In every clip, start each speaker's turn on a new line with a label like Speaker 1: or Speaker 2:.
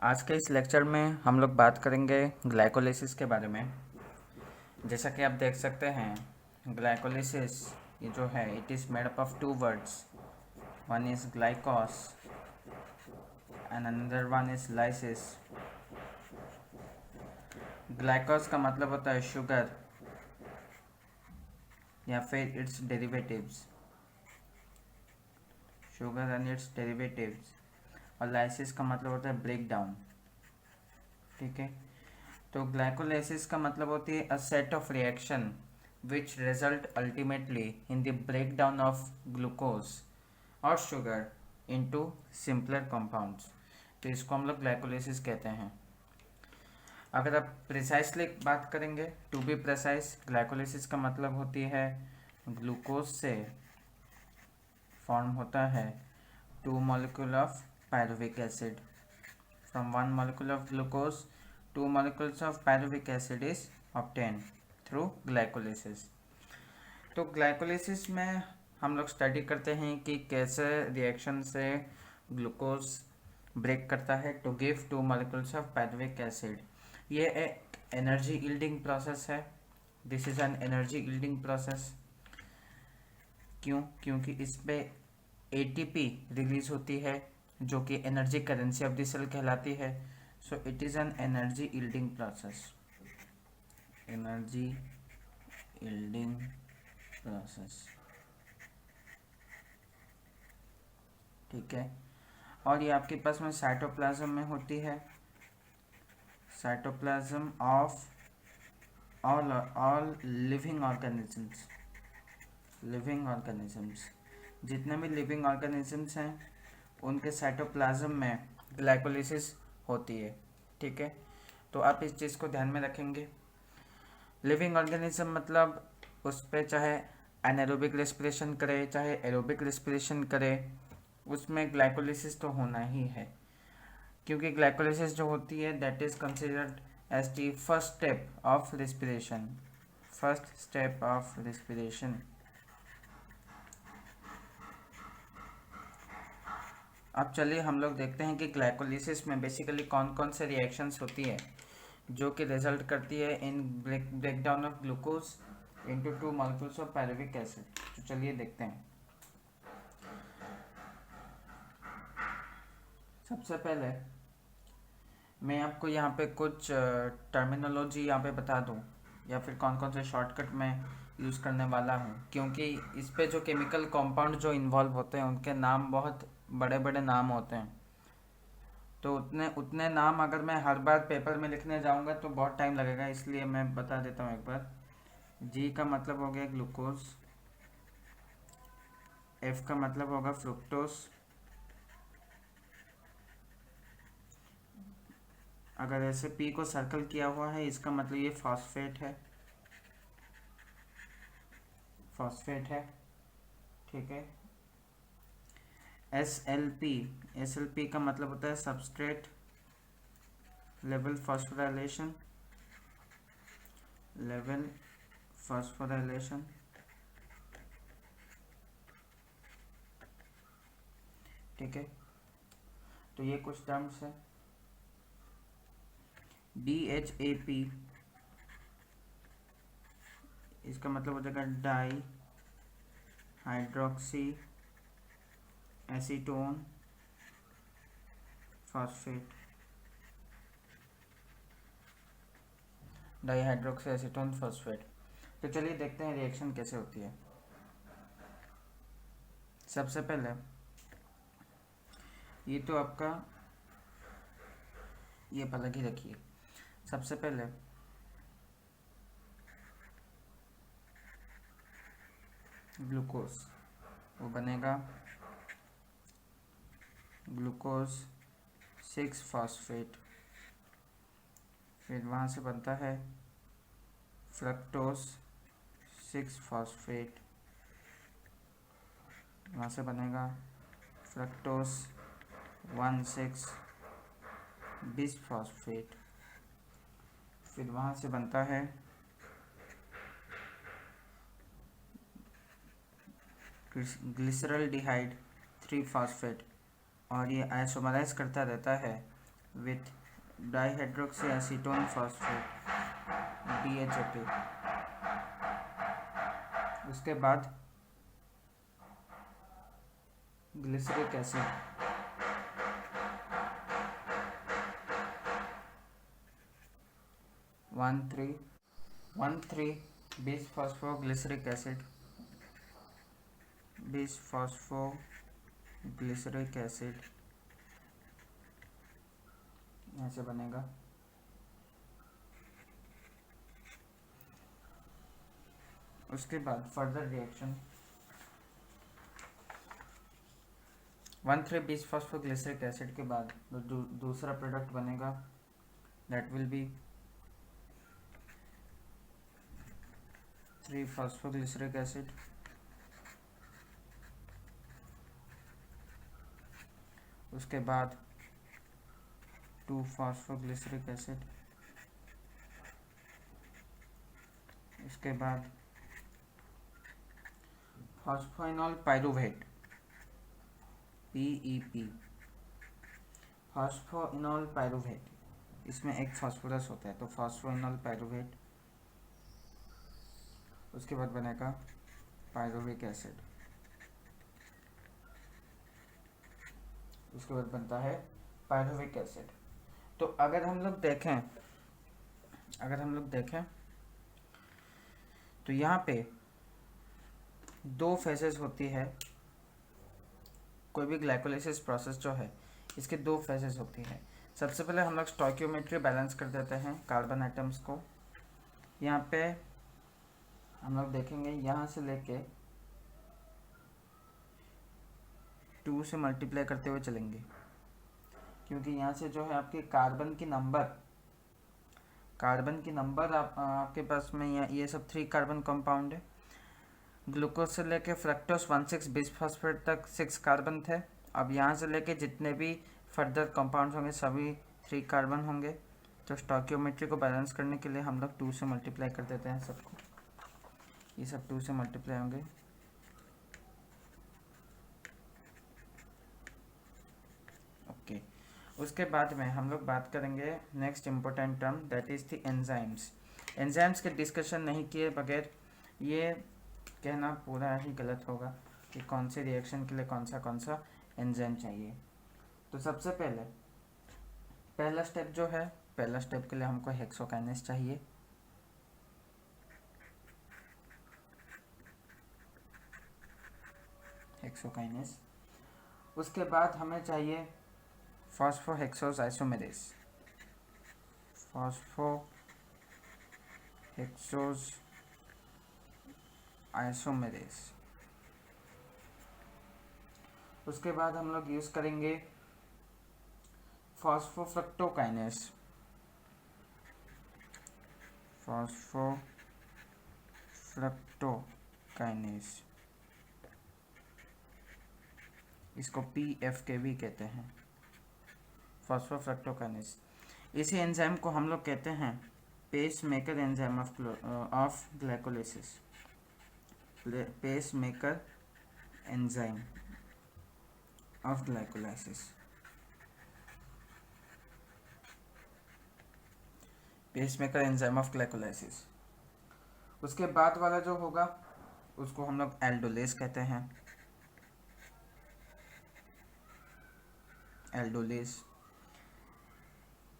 Speaker 1: आज के इस लेक्चर में हम लोग बात करेंगे ग्लाइकोलिसिस के बारे में। जैसा कि आप देख सकते हैं ग्लाइकोलिसिस ये जो है it is made up of two words, one is glycos and another one is lysis. Glycos का मतलब होता है शुगर या फिर its derivatives, sugar and its derivatives. और लाइसिस का मतलब होता है ब्रेक डाउन। ठीक है, तो ग्लाइकोलाइसिस का मतलब होती है a set of reaction which result ultimately in the break down of glucose और शुगर इनटू सिंपलर कंपाउंड्स। तो इसको हम लोग ग्लाइकोलाइसिस कहते हैं। अगर आप प्रिसाइसली बात करेंगे, टू बी प्रिसाइज, ग्लाइकोलाइसिस का मतलब होती है ग्लूकोज से फॉर्म होता है two molecule of pyruvic acid. From one molecule of glucose two molecules of pyruvic acid is obtained through glycolysis। तो ग्लाइकोलिसिस में हम लोग स्टडी करते हैं कि कैसे रिएक्शन से ग्लूकोज ब्रेक करता है to give two molecules of pyruvic acid. ये एक एनर्जी यील्डिंग प्रोसेस है। This is an energy yielding process. क्योंकि इस पे एटीपी रिलीज होती है जो कि energy currency of the cell कहलाती है। So it is an energy yielding process, energy yielding process। ठीक है, और ये आपके पास में साइटोप्लाज्म में होती है। Cytoplasm of all living organisms, living organisms, जितने भी लिविंग ऑर्गेनिजम्स हैं उनके साइटोप्लाज्म में ग्लाइकोलिसिस होती है। ठीक है, तो आप इस चीज़ को ध्यान में रखेंगे। लिविंग ऑर्गेनिज्म मतलब उस पर चाहे एनारोबिक रेस्पिरेशन करे चाहे एरोबिक रेस्पिरेशन करे, उसमें ग्लाइकोलिसिस तो होना ही है। क्योंकि ग्लाइकोलिसिस जो होती है that is considered as the first step of respiration, first step of respiration. अब चलिए हम लोग देखते हैं कि ग्लाइकोलिसिस में बेसिकली कौन कौन से रिएक्शंस होती है जो कि रिजल्ट करती है in break down of glucose into two molecules of pyruvic acid. तो चलिए देखते हैं। सबसे पहले मैं आपको यहाँ पे कुछ टर्मिनोलॉजी यहाँ पे बता दूँ या फिर कौन कौन से शॉर्टकट मैं यूज़ करने वाला हूँ, क्योंकि इस पे जो केमिकल कंपाउंड जो इन्वॉल्व होते हैं उनके नाम बहुत बड़े बड़े नाम होते हैं। तो उतने उतने नाम अगर मैं हर बार पेपर में लिखने जाऊंगा तो बहुत टाइम लगेगा, इसलिए मैं बता देता हूँ एक बार। जी का मतलब हो गया ग्लूकोज, एफ का मतलब होगा फ्रुक्टोस, अगर ऐसे पी को सर्कल किया हुआ है इसका मतलब ये फॉस्फेट है, फॉस्फेट है। ठीक है, एस एल पी का मतलब होता है substrate level phosphorylation, level phosphorylation. ठीक है, तो ये कुछ टर्म्स है। DHAP इसका मतलब हो जाएगा di hydroxy acetone phosphate, di hydroxy acetone phosphate. तो चलिए देखते हैं रिएक्शन कैसे होती है। सबसे पहले ये तो आपका ये अलग ही रखिए। सबसे पहले ग्लूकोज वो बनेगा ग्लूकोज 6 फॉस्फेट, फिर वहाँ से बनता है फ्रक्टोज 6 फॉस्फेट, वहाँ से बनेगा फ्रक्टोज 1,6 बिस फॉस्फेट, फिर वहाँ से बनता है ग्लिसरॉल्डिहाइड 3 फॉस्फेट, और ये आइसोमराइज करता रहता है with dihydroxy acetone phosphate DHAP। उसके बाद ग्लिसरिक एसिड, वन थ्री बीस फॉस्फोग्लिसरिक एसिड, बीस फॉस्फोग्लिसरिक एसिड यहाँ से बनेगा। उसके बाद फर्दर रिएक्शन 1,3-बीस फॉस्फोग्लिसरिक एसिड के बाद दूसरा प्रोडक्ट बनेगा, दैट विल बी 3-फॉस्फोग्लिसरिक एसिड। उसके बाद 2-फॉस्फोग्लिसरिक एसिड। इसके बाद phosphoenol pyruvate PEP, phosphoenol pyruvate, इसमें एक फास्फोरस होता है तो फॉस्फोइनॉल पाइरुवेट। उसके बाद बनेगा पाइरुविक एसिड। उसके बाद बनता है पाइरुविक एसिड। तो अगर हम लोग देखें तो यहाँ पे दो फेजेस होती है। कोई भी ग्लाइकोलाइसिस प्रोसेस जो है इसके दो फेजेस होती है। सबसे पहले हम लोग स्टोइकियोमेट्री बैलेंस कर देते हैं कार्बन आइटम्स को। यहाँ पे हम लोग देखेंगे यहाँ से लेके 2 से मल्टीप्लाई करते हुए चलेंगे, क्योंकि यहाँ से जो है आपके कार्बन की नंबर आपके पास में ये सब 3 कार्बन कंपाउंड है। ग्लूकोज से लेके फ्रक्टोज 1,6 बिस फॉस्फेट तक 6 कार्बन थे। अब यहाँ से लेके जितने भी फर्दर कंपाउंड्स होंगे सभी 3 कार्बन होंगे। तो स्टोइकियोमेट्री को बैलेंस करने के लिए हम लोग 2 से मल्टीप्लाई कर देते हैं सबको। ये सब 2 से मल्टीप्लाई होंगे। ओके, उसके बाद में हम लोग बात करेंगे next important term, that is the enzymes. Enzymes के डिस्कशन नहीं किए बगैर ये कहना पूरा ही गलत होगा कि कौन से रिएक्शन के लिए कौन सा एंजाइम चाहिए। तो सबसे पहला स्टेप के लिए हमको हेक्सोकाइनेस चाहिए। हेक्सोकाइनेस। उसके बाद हमें चाहिए फॉस्फोहेक्सोज आइसोमेरेज। उसके बाद हम लोग यूज़ करेंगे फॉस्फोफ्रक्टोकाइनेस। इसको PFK भी कहते हैं, फॉस्फोफ्रक्टोकाइनेस। इसी एंजाइम को हम लोग कहते हैं pace maker enzyme of glycolysis. Pace maker enzyme of glycolysis. Pacemaker enzyme of glycolysis. उसके बाद वाला जो होगा उसको हम लोग एल्डोलेस कहते हैं। एल्डोलेस।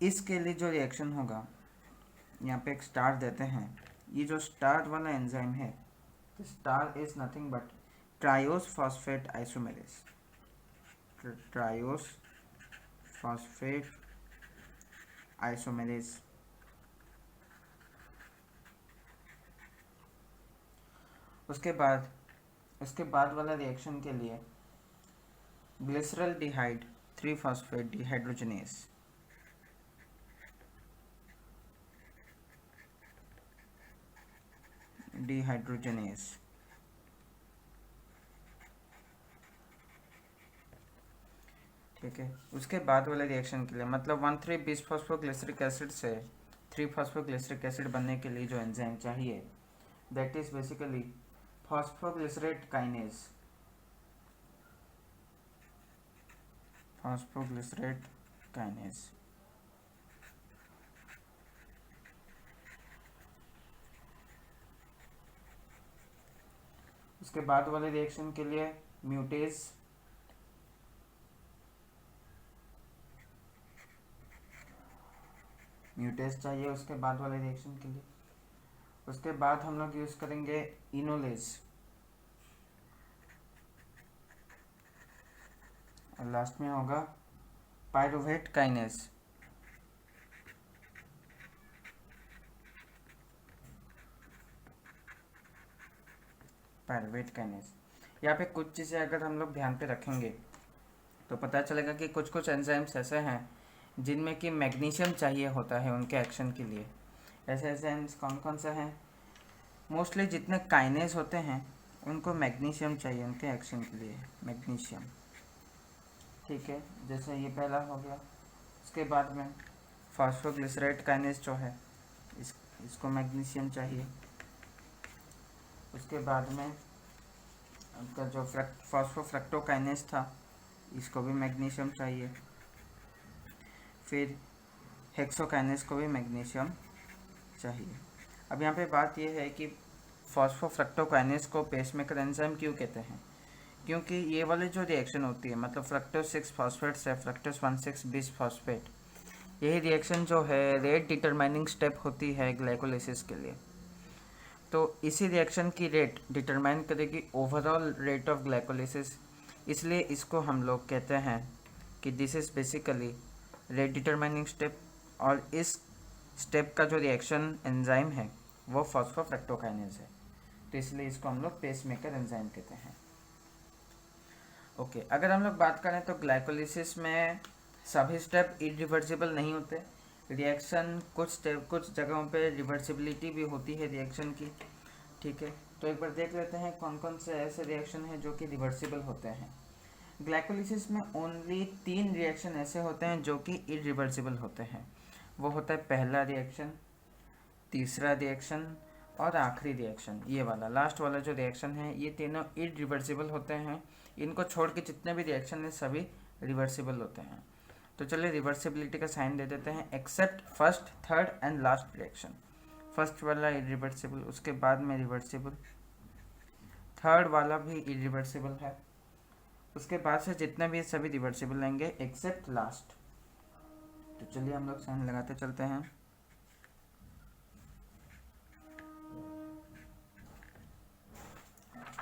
Speaker 1: इसके लिए जो रिएक्शन होगा, यहाँ पे एक स्टार देते हैं। ये जो स्टार वाला एंजाइम है, star is nothing but triose phosphate isomerase. Triose phosphate isomerase. उसके बाद वाला रिएक्शन के लिए ग्लिसरल्डिहाइड 3-फॉस्फेट डिहाइड्रोजनेस। ठीक है। उसके बाद वाले रिएक्शन के लिए मतलब 1,3-बिसफॉस्फोग्लिसरिक एसिड से 3-फॉस्फोग्लिसरिक एसिड बनने के लिए जो एंजाइम चाहिए, that is basically phosphoglycerate kinase. उसके बाद वाले रिएक्शन के लिए म्यूटेज, चाहिए उसके बाद वाले रिएक्शन के लिए। उसके बाद हम लोग यूज़ करेंगे इनोलेज, और लास्ट में होगा पायरुवेट काइनेज। यहाँ पे कुछ चीज़ें अगर हम लोग ध्यान पे रखेंगे तो पता चलेगा कि कुछ कुछ एंजाइम्स ऐसे हैं जिनमें कि मैग्नीशियम चाहिए होता है उनके एक्शन के लिए। ऐसे एंजाइम्स कौन कौन से हैं? मोस्टली जितने काइनेज होते हैं उनको मैग्नीशियम चाहिए उनके एक्शन के लिए, मैग्नीशियम, ठीक है। जैसे ये पहला हो गया। उसके बाद में फॉस्फोग्लिसराइड काइनेज जो है इसको मैग्नीशियम चाहिए। उसके बाद में आपका जो फॉस्फोफ्रक्टोकाइनेज था इसको भी मैग्नीशियम चाहिए। फिर हेक्सोकाइनेज को भी मैग्नीशियम चाहिए। अब यहाँ पे बात यह है कि फॉस्फोफ्रक्टोकाइनेज को पेसमेकर एंजाइम क्यों कहते हैं? क्योंकि ये वाली जो रिएक्शन होती है, मतलब फ्रक्टोज 6 फॉस्फेट से फ्रक्टोज 1,6 बिस फॉस्फेट, यही रिएक्शन जो है रेट डिटरमाइनिंग स्टेप होती है ग्लाइकोलाइसिस के लिए। तो इसी रिएक्शन की रेट डिटरमाइन करेगी ओवरऑल रेट ऑफ ग्लाइकोलाइसिस, इसलिए इसको हम लोग कहते हैं कि this is basically rate determining step. और इस स्टेप का जो रिएक्शन एंजाइम है वो फॉस्फोफ्रक्टोकाइनेज है, तो इसलिए इसको हम लोग पेसमेकर एंजाइम कहते हैं। ओके, अगर हम लोग बात करें तो ग्लाइकोलाइसिस में सभी स्टेप इरिवर्सिबल नहीं होते। रिएक्शन कुछ जगहों पे रिवर्सिबिलिटी भी होती है रिएक्शन की, ठीक है। तो एक बार देख लेते हैं कौन कौन से ऐसे रिएक्शन हैं जो कि रिवर्सिबल होते हैं। ग्लाइकोलाइसिस में ओनली 3 रिएक्शन ऐसे होते हैं जो कि इरिवर्सिबल होते हैं। वो होता है पहला रिएक्शन, तीसरा रिएक्शन और आखिरी रिएक्शन। ये वाला लास्ट वाला जो रिएक्शन है, ये तीनों इरिवर्सिबल होते हैं। इनको छोड़ के जितने भी रिएक्शन हैं सभी रिवर्सिबल होते हैं। तो चलिए रिवर्सिबिलिटी का साइन दे देते हैं, accept first, third and last reaction. First वाला इरिवर्सिबल, उसके बाद में रिवर्सिबल, थर्ड वाला भी इरिवर्सिबल है, उसके बाद से जितने भी सभी रिवर्सिबल लेंगे एक्सेप्ट लास्ट। तो चलिए हम लोग साइन लगाते चलते हैं।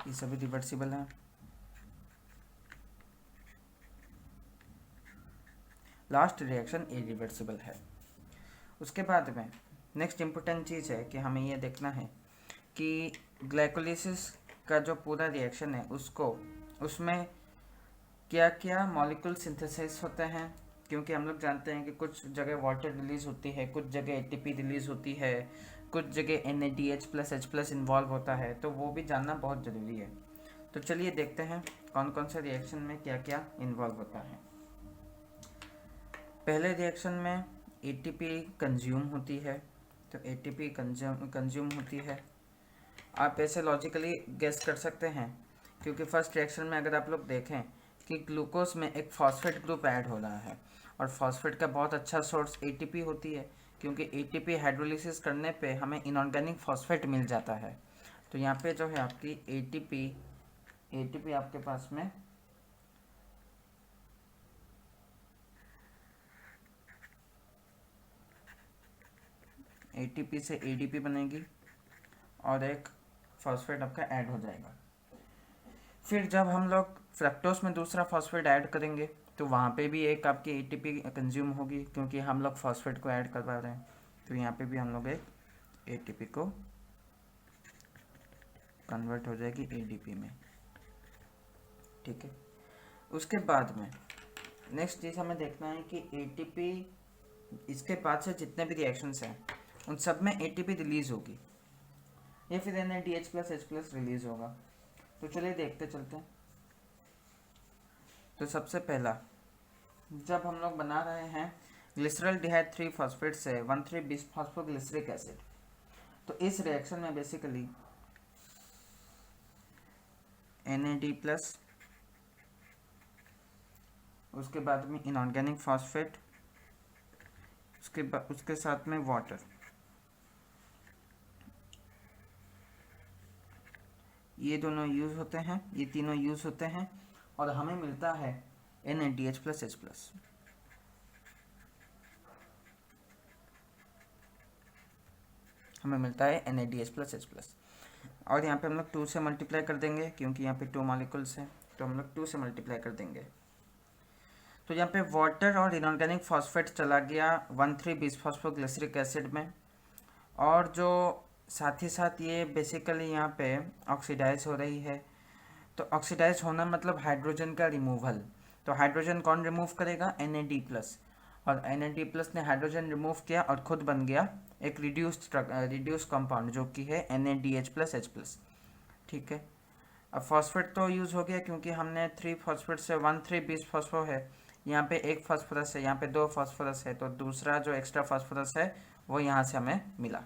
Speaker 1: ये सभी रिवर्सिबल हैं। लास्ट रिएक्शन इरिवर्सिबल है। उसके बाद में नेक्स्ट इम्पोर्टेंट चीज़ है कि हमें ये देखना है कि ग्लाइकोलाइसिस का जो पूरा रिएक्शन है उसमें क्या क्या मॉलिक्यूल सिंथेसिस होते हैं। क्योंकि हम लोग जानते हैं कि कुछ जगह वाटर रिलीज होती है, कुछ जगह एटीपी रिलीज होती है, कुछ जगह NADH+H+ इन्वॉल्व होता है, तो वो भी जानना बहुत ज़रूरी है। तो चलिए देखते हैं कौन कौन से रिएक्शन में क्या क्या इन्वॉल्व होता है। पहले रिएक्शन में ATP कंज्यूम होती है, तो ATP कंज्यूम होती है। आप ऐसे लॉजिकली गेस कर सकते हैं क्योंकि फर्स्ट रिएक्शन में अगर आप लोग देखें कि ग्लूकोज में एक फॉस्फेट ग्रुप ऐड हो रहा है, और फॉस्फेट का बहुत अच्छा सोर्स ATP होती है, क्योंकि ATP हाइड्रोलिसिस करने पे हमें इनऑर्गेनिक फॉस्फेट मिल जाता है। तो यहाँ पे जो है आपकी ATP आपके पास में ATP से ADP बनेगी और एक फॉस्फेट आपका ऐड हो जाएगा। फिर जब हम लोग फ्रक्टोज में दूसरा फॉस्फेट ऐड करेंगे तो वहाँ पे भी एक आपकी ATP कंज्यूम होगी, क्योंकि हम लोग फॉस्फेट को ऐड करवा रहे हैं। तो यहाँ पे भी हम लोग एक ATP को कन्वर्ट हो जाएगी ADP में, ठीक है। उसके बाद में नेक्स्ट चीज़ हमें देखना है कि ATP, इसके बाद से जितने भी रिएक्शंस हैं उन सब में ATP रिलीज होगी या फिर NADH+H+ रिलीज होगा। तो चलिए देखते चलते हैं। तो सबसे पहला, जब हम लोग बना रहे हैं ग्लिसरॉल्डिहाइड 3 फॉस्फेट से 1,3-बिसफॉस्फोग्लिसरिक एसिड, तो इस रिएक्शन में बेसिकली NAD+, उसके बाद में इनऑर्गेनिक फॉस्फेट, उसके साथ में वाटर, ये दोनों यूज़ होते हैं, ये तीनों यूज़ होते हैं और हमें मिलता है NaDH प्लस H प्लस। हमें मिलता है NaDH प्लस H प्लस। और यहाँ पे हम लोग 2 से मल्टीप्लाई कर देंगे क्योंकि यहाँ पे 2 मॉलिक्यूल्स हैं, तो हम लोग 2 से मल्टीप्लाई कर देंगे। तो यहाँ पे वाटर और इनऑर्गेनिक फॉस्फेट चला गया 1,3-बिसफॉस्फोग्लिसरिक एसिड में, और जो साथ ही साथ ये बेसिकली यहाँ पे ऑक्सीडाइज हो रही है। तो ऑक्सीडाइज होना मतलब हाइड्रोजन का रिमूवल। तो हाइड्रोजन कौन रिमूव करेगा? Na प्लस, और Na प्लस ने हाइड्रोजन रिमूव किया और खुद बन गया एक रिड्यूस कंपाउंड जो कि है NaDH प्लस H प्लस। ठीक है, अब फॉस्फेट तो यूज़ हो गया क्योंकि हमने 3 फॉस्फेट से 1,3-बिसफॉस्फो है, यहाँ पे 1 फास्फोरस है, यहाँ पे 2 फास्फोरस है, तो दूसरा जो एक्स्ट्रा फास्फोरस है वो यहाँ से हमें मिला।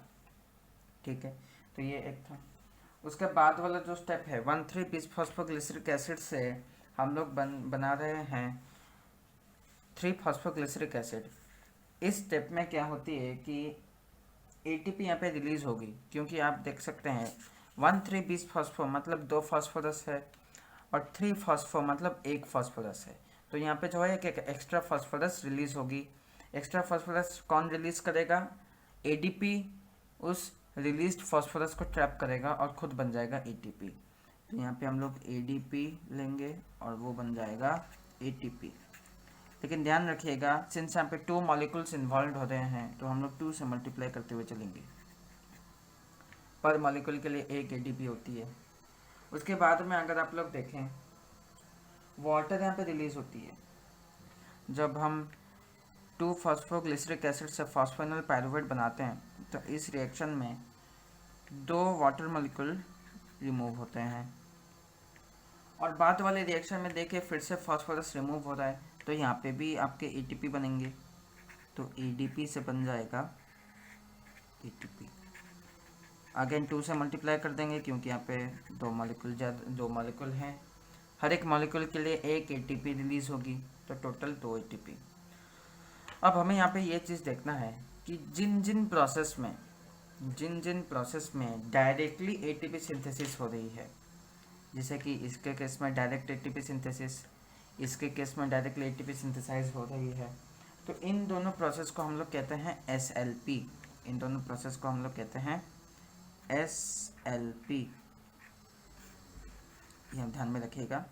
Speaker 1: ठीक है, तो ये एक था। उसके बाद वाला जो स्टेप है 1,3-बिसफॉस्फोग्लिसरिक एसिड से हम लोग बना रहे हैं 3-फॉस्फोग्लिसरिक एसिड। इस स्टेप में क्या होती है कि ATP यहाँ पे रिलीज होगी, क्योंकि आप देख सकते हैं 1,3-बिसफॉस्फो मतलब 2 फास्फोरस है और 3 फॉस्फो मतलब 1 फास्फोरस है। तो यहाँ पे जो है एक एक्स्ट्रा फास्फोरस रिलीज होगी। एक्स्ट्रा फास्फोरस कौन रिलीज करेगा? ADP उस रिलीज्ड फास्फोरस को ट्रैप करेगा और खुद बन जाएगा ATP। तो यहाँ पे हम लोग ADP लेंगे और वो बन जाएगा ATP। लेकिन ध्यान रखिएगा, सिंस यहाँ पे 2 मॉलिक्यूल्स इन्वॉल्व हो रहे हैं तो हम लोग 2 से मल्टीप्लाई करते हुए चलेंगे। पर मॉलिक्यूल के लिए 1 ATP होती है। उसके बाद में अगर आप लोग देखें, वाटर यहाँ पे रिलीज होती है। जब हम 2-फॉस्फोग्लिसरिक एसिड से फॉस्फोनिल पायरुवेट बनाते हैं तो इस रिएक्शन में 2 वाटर मॉलिक्यूल रिमूव होते हैं, और बाद वाले रिएक्शन में देखिए फिर से फास्फोरस रिमूव हो रहा है, तो यहाँ पे भी आपके ATP बनेंगे। तो ADP से बन जाएगा ATP। अगेन 2 से मल्टीप्लाई कर देंगे क्योंकि यहाँ पे 2 मॉलिक्यूल हैं, हर एक मॉलिक्यूल के लिए 1 ATP रिलीज होगी, तो टोटल 2 ATP। अब हमें यहाँ पे ये चीज़ देखना है कि जिन जिन प्रोसेस में डायरेक्टली ATP सिंथेसिस हो रही है, जैसे कि इसके केस में डायरेक्ट ATP सिंथेसिस, इसके केस में डायरेक्टली ATP सिंथेसाइज हो रही है, तो इन दोनों प्रोसेस को हम लोग कहते हैं SLP। इन दोनों प्रोसेस को हम लोग कहते हैं SLP। यहाँ ध्यान में रखिएगा,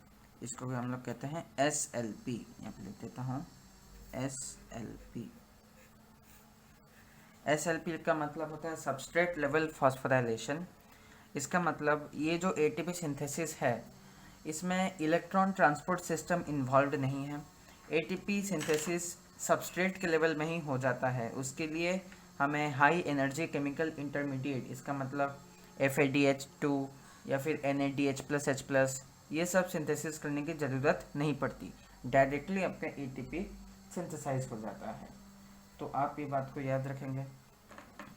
Speaker 1: इसको भी हम लोग कहते हैं SLP। यहाँ पे लिख देता हूँ SLP। SLP का मतलब होता है सबस्ट्रेट लेवल फॉस्फोराइलेशन। इसका मतलब ये जो ATP सिंथेसिस है इसमें इलेक्ट्रॉन ट्रांसपोर्ट सिस्टम इन्वॉल्व नहीं है। ATP सिंथेसिस सबस्ट्रेट के लेवल में ही हो जाता है। उसके लिए हमें हाई एनर्जी केमिकल इंटरमीडिएट, इसका मतलब FADH2 या फिर NaDH प्लस H प्लस, ये सब सिंथेसिस करने की ज़रूरत नहीं पड़ती, डायरेक्टली आपका ATP सिंथेसाइज हो जाता है। तो आप ये बात को याद रखेंगे।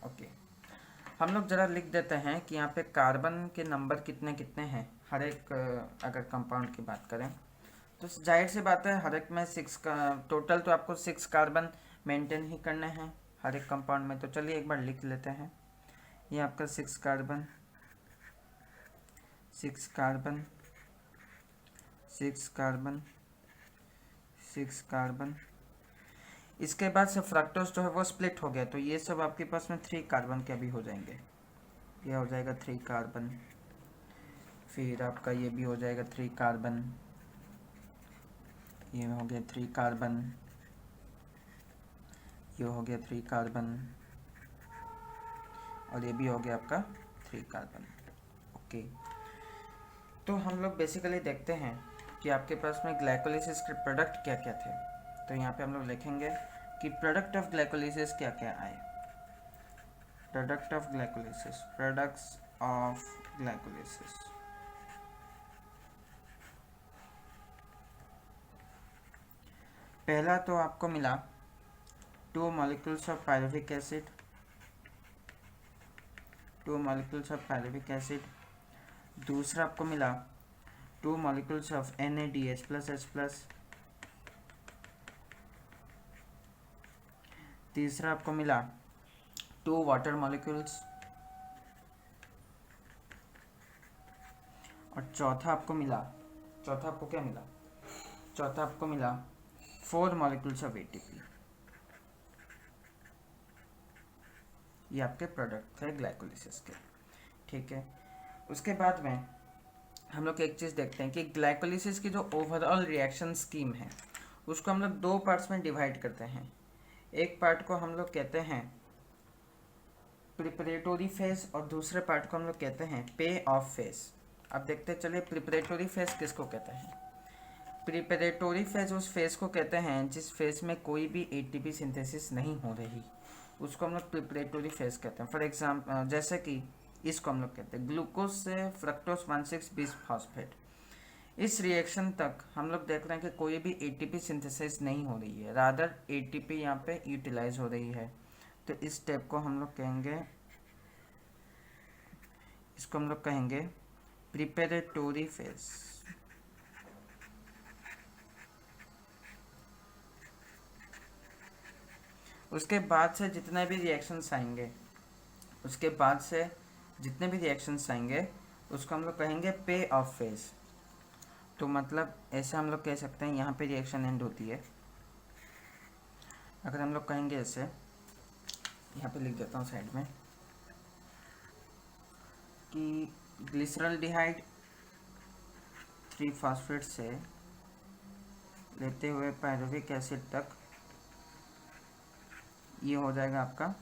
Speaker 1: ओके, हम लोग ज़रा लिख देते हैं कि यहाँ पे कार्बन के नंबर कितने कितने हैं हर एक, अगर कंपाउंड की बात करें तो जाहिर सी बात है हर एक में 6 का टोटल, तो आपको 6 कार्बन मेंटेन ही करने हैं हर एक कंपाउंड में। तो चलिए एक बार लिख लेते हैं, ये आपका 6 कार्बन 6 कार्बन 6 कार्बन 6 कार्बन। इसके बाद से फ्रक्टोज जो है वो स्प्लिट हो गया, तो ये सब आपके पास में 3 कार्बन के अभी हो जाएंगे। ये हो जाएगा 3 कार्बन, फिर आपका ये भी हो जाएगा 3 कार्बन, ये हो गया 3 कार्बन, ये हो गया 3 कार्बन, और ये भी हो गया आपका 3 कार्बन। ओके, तो हम लोग बेसिकली देखते हैं कि आपके पास में ग्लाइकोलिसिस के प्रोडक्ट क्या क्या थे। तो यहाँ पे हम लोग लिखेंगे कि प्रोडक्ट ऑफ ग्लाइकोलिसिस क्या क्या आए। Product of glycolysis, products of glycolysis. पहला तो आपको मिला 2 molecules of pyruvic acid, 2 molecules of pyruvic acid. दूसरा आपको मिला 2 molecules of NaDH plus H plus. तीसरा आपको मिला 2 वाटर मॉलिक्यूल्स, और चौथा आपको मिला, चौथा आपको क्या मिला, चौथा आपको मिला 4 मॉलिक्यूल्स ऑफ एटीपी। ये आपके प्रोडक्ट थे ग्लाइकोलिसिस के, ठीक है। उसके बाद में हम लोग एक चीज़ देखते हैं कि ग्लाइकोलिसिस की जो ओवरऑल रिएक्शन स्कीम है उसको हम लोग 2 पार्ट्स में डिवाइड करते हैं। एक पार्ट को हम लोग कहते हैं प्रिपरेटरी फेज और दूसरे पार्ट को हम लोग कहते हैं पे ऑफ फेज। अब देखते चलिए प्रिपरेटरी फेज किसको कहते हैं। प्रिपरेटरी फेज उस फेज को कहते हैं जिस फेज में कोई भी एटीपी सिंथेसिस नहीं हो रही, उसको हम लोग प्रिपरेटरी फेज कहते हैं। फॉर एग्जाम्पल जैसे कि इसको हम लोग कहते हैं ग्लूकोज से फ्रक्टोज 1,6 बिसफॉस्फेट। इस रिएक्शन तक हम लोग देख रहे हैं कि कोई भी एटीपी सिंथेसिस नहीं हो रही है, रादर एटीपी यहाँ पे यूटिलाइज हो रही है। तो इस स्टेप को हम लोग कहेंगे, इसको हम लोग कहेंगे प्रिपरेटरी फेज। उसके बाद से जितने भी रिएक्शंस आएंगे, उसके बाद से जितने भी रिएक्शंस आएंगे उसको हम लोग कहेंगे पे ऑफ फेज। तो मतलब ऐसे हम लोग कह सकते हैं यहाँ पे रिएक्शन एंड होती है। अगर हम लोग कहेंगे ऐसे, यहाँ पे लिख देता हूँ साइड में कि ग्लिसरॉल्डिहाइड 3 फॉस्फेट से लेते हुए पायरुविक एसिड तक, ये हो जाएगा आपका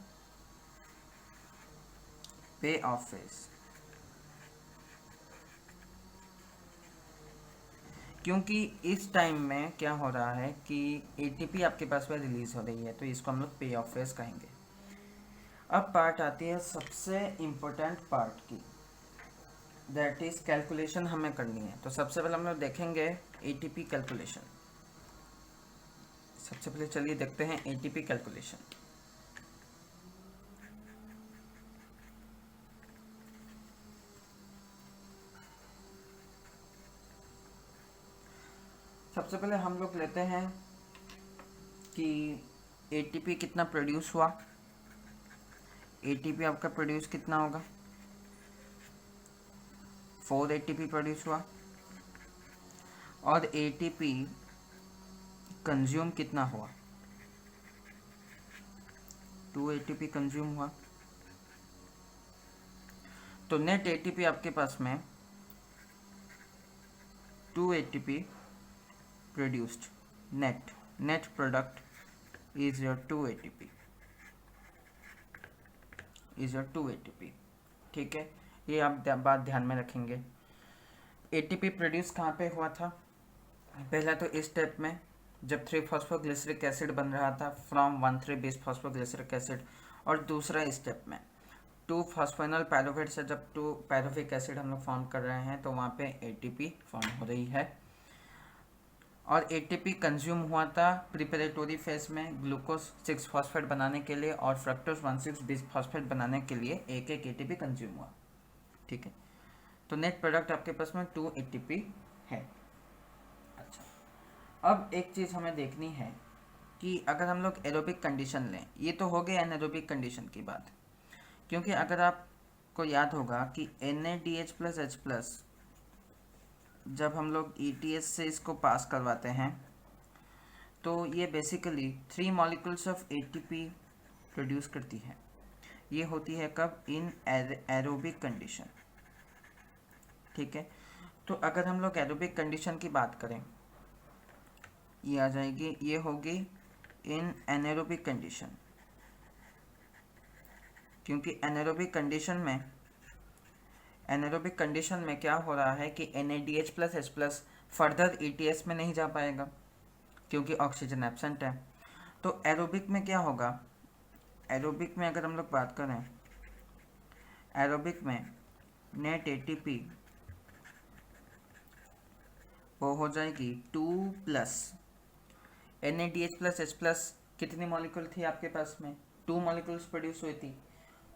Speaker 1: पे ऑफ फेज। क्योंकि इस टाइम में क्या हो रहा है कि एटीपी आपके पास में रिलीज हो रही है, तो इसको हम लोग पे ऑफ फेज कहेंगे। अब पार्ट आती है सबसे इम्पोर्टेंट पार्ट की, दैट इज कैलकुलेशन हमें करनी है। तो सबसे पहले हम लोग देखेंगे एटीपी कैलकुलेशन। सबसे पहले चलिए देखते हैं एटीपी कैलकुलेशन। सबसे पहले हम लोग लेते हैं कि एटीपी कितना प्रोड्यूस हुआ। एटीपी आपका प्रोड्यूस कितना होगा, 4 एटीपी प्रोड्यूस हुआ। और एटीपी कंज्यूम कितना हुआ, 2 एटीपी कंज्यूम हुआ। तो नेट एटीपी आपके पास में 2 ATP produced. Net product is your 2 ATP, is your 2 ATP, ठीक है। ये आप बात ध्यान में रखेंगे। एटीपी प्रोड्यूस कहाँ पे हुआ था, पहला तो इस स्टेप में जब 3-फॉस्फोग्लिसरिक एसिड बन रहा था फ्रॉम 1,3 बिसफॉस्फोग्लिसरिक एसिड, और दूसरा स्टेप में 2-फॉस्फेनॉल पायरुवेट से जब 2 पायरुविक एसिड हम लोग फॉर्म कर रहे हैं तो वहाँ पे एटीपी फॉर्म हो रही है। और एटीपी कंज्यूम हुआ था प्रिपरेटरी फेज में ग्लूकोज 6-फॉस्फेट बनाने के लिए और फ्रक्टोज 1,6 बिसफॉस्फेट बनाने के लिए एक एटीपी कंज्यूम हुआ, ठीक है। तो नेट प्रोडक्ट आपके पास में 2 एटीपी है। अच्छा, अब एक चीज़ हमें देखनी है कि अगर हम लोग एरोबिक कंडीशन लें, ये तो हो गई एनारोबिक कंडीशन की बात, क्योंकि अगर आपको याद होगा कि NADH+H+ जब हम लोग ETS से इसको पास करवाते हैं तो ये basically 3 molecules of ATP produce करती है। ये होती है कब, इन एरोबिक कंडीशन, ठीक है। तो अगर हम लोग एरोबिक कंडीशन की बात करें, ये आ जाएगी, ये होगी इन एनारोबिक कंडीशन, क्योंकि एनारोबिक कंडीशन में क्या हो रहा है कि NADH+H+ फर्दर ETS में नहीं जा पाएगा क्योंकि ऑक्सीजन एब्सेंट है। तो एरोबिक में क्या होगा, एरोबिक में अगर हम लोग बात करें, एरोबिक में नेट ATP वो हो जाएगी 2+ NADH+H+ कितनी मॉलिक्यूल थी आपके पास में, 2 मॉलिक्यूल्स प्रोड्यूस हुई थी,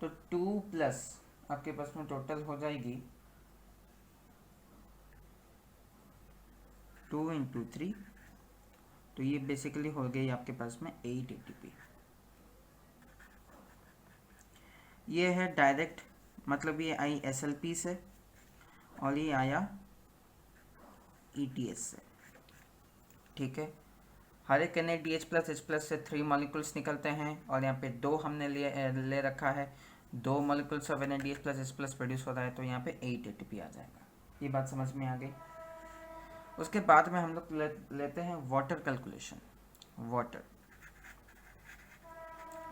Speaker 1: तो 2+ आपके पास में टोटल हो जाएगी 2 × 3, तो ये बेसिकली हो गई आपके पास में 8 ATP। ये है डायरेक्ट, मतलब ये आई SLP से और ये आया ETS से, ठीक है। हर एक NADH प्लस H प्लस से 3 मॉलिक्यूल्स निकलते हैं और यहाँ पे 2 हमने ले रखा है, 2 molecules of NADH plus H plus produce हो रहा है, तो यहाँ पे 8 ATP आ जाएगा। ये बात समझ में आ गई। उसके बाद में हम लोग लेते हैं वाटर कैलकुलेशन।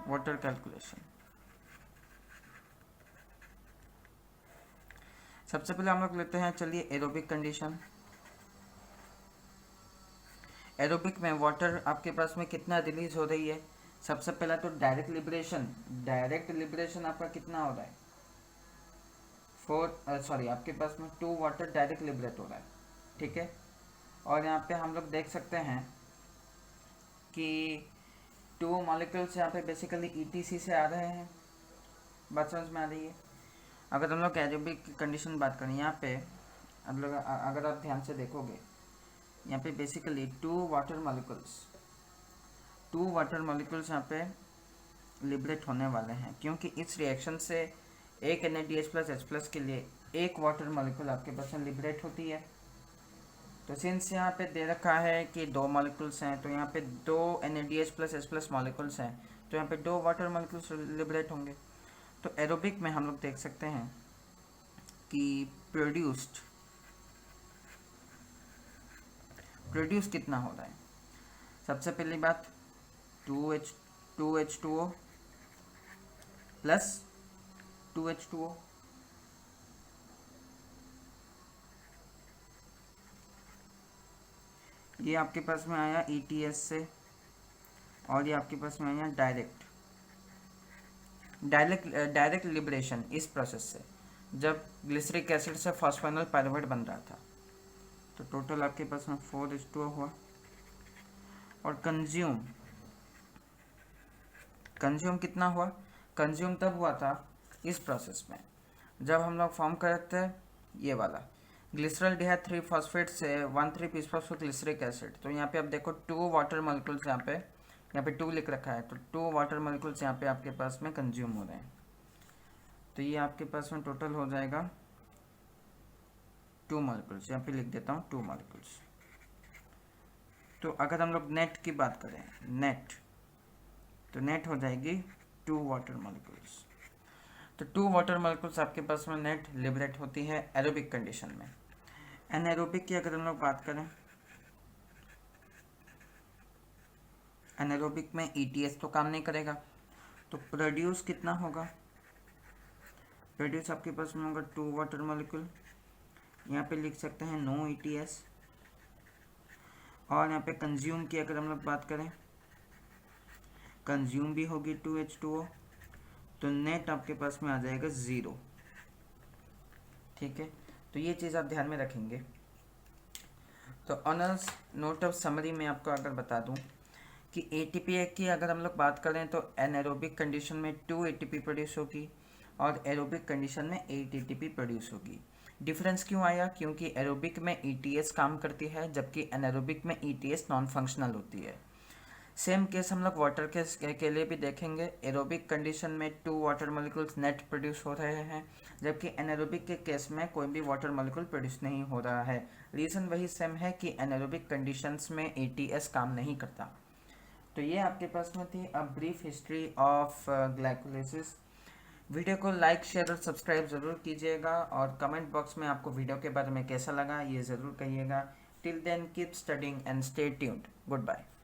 Speaker 1: वाटर कैलकुलेशन सबसे पहले हम लोग लेते हैं, चलिए, एरोबिक कंडीशन। एरोबिक में वाटर आपके पास में कितना रिलीज हो रही है? सबसे पहला तो डायरेक्ट लिबरेशन आपका कितना हो रहा है? आपके पास में 2 वाटर डायरेक्ट लिबरेट हो रहा है, ठीक है। और यहाँ पे हम लोग देख सकते हैं कि 2 मॉलिक्यूल्स यहाँ पे बेसिकली ETC से आ रहे हैं। बात समझ में आ रही है? अगर हम लोग एरोबिक कंडीशन बात करें, यहाँ पे अगर आप ध्यान से देखोगे, यहाँ पे बेसिकली 2 वाटर मॉलिक्यूल्स यहाँ पे लिबरेट होने वाले हैं, क्योंकि इस रिएक्शन से एक NADH प्लस H प्लस के लिए 1 वाटर मॉलिक्यूल आपके पास में लिबरेट होती है। तो सिंस यहाँ पे दे रखा है कि 2 मॉलिक्यूल्स हैं, तो यहाँ पे 2 NADH plus H plus molecules हैं, तो यहाँ पे 2 वाटर मॉलिक्यूल्स लिबरेट होंगे। तो एरोबिक में हम लोग देख सकते हैं कि प्रोड्यूस कितना हो रहा है। सबसे पहली बात 2H2O प्लस 2H2O, ये आपके पास में आया ETS से, और ये आपके पास में आया डायरेक्ट लिबरेशन इस प्रोसेस से, जब ग्लिसरिक एसिड से फॉस्फेनॉल पायरुवेट बन रहा था। तो टोटल आपके पास में 4H2O हुआ। और कंज्यूम कितना हुआ? कंज्यूम तब हुआ था इस प्रोसेस में जब हम लोग फॉर्म करते हैं ये वाला ग्लिसरॉल्डिहाइड 3 फॉस्फेट से 1,3-बिसफॉस्फो ग्लिसरिक एसिड। तो यहाँ पे आप देखो 2 वाटर मॉलिक्यूल्स यहाँ पे 2 लिख रखा है, तो 2 वाटर मॉलिक्यूल्स यहाँ पे आपके पास में कंज्यूम हो रहे हैं। तो ये आपके पास में टोटल हो जाएगा 2 मॉलिक्यूल्स, यहाँ पे लिख देता हूँ 2 मॉलिक्यूल्स। तो अगर हम लोग नेट की बात करें, तो नेट हो जाएगी 2 वाटर मॉलिक्यूल्स। तो 2 वाटर मॉलिक्यूल्स आपके पास में नेट लिबरेट होती है एरोबिक कंडीशन में। एनारोबिक की अगर हम लोग बात करें, एनारोबिक में ETS तो काम नहीं करेगा, तो प्रोड्यूस कितना होगा? प्रोड्यूस आपके पास में होगा 2 वाटर मॉलिक्यूल, यहाँ पे लिख सकते हैं नो ETS। और यहाँ पे कंज्यूम की अगर हम लोग बात करें, कंज्यूम भी होगी 2H2O, तो नेट आपके पास में आ जाएगा 0, ठीक है। तो ये चीज़ आप ध्यान में रखेंगे। तो ऑनर्स नोट ऑफ समरी में आपको अगर बता दूं कि ATP की अगर हम लोग बात करें तो एनारोबिक कंडीशन में 2 ATP प्रोड्यूस होगी और एरोबिक कंडीशन में 8 ATP प्रोड्यूस होगी। डिफरेंस क्यों आया? क्योंकि एरोबिक में ETS काम करती है, जबकि एनारोबिक में ETS नॉन फंक्शनल होती है। सेम केस हम लोग वाटर के लिए भी देखेंगे। एरोबिक कंडीशन में 2 वाटर मॉलिक्यूल्स नेट प्रोड्यूस हो रहे हैं, जबकि एनारोबिक के केस में कोई भी वाटर मॉलिक्यूल प्रोड्यूस नहीं हो रहा है। रीज़न वही सेम है कि एनारोबिक कंडीशंस में ETS काम नहीं करता। तो ये आपके पास में थी a brief history of glycolysis. Video को लाइक, शेयर और सब्सक्राइब ज़रूर कीजिएगा, और कमेंट बॉक्स में आपको वीडियो के बारे में कैसा लगा ये ज़रूर कहिएगा। Till then keep studying and stay tuned. Good bye.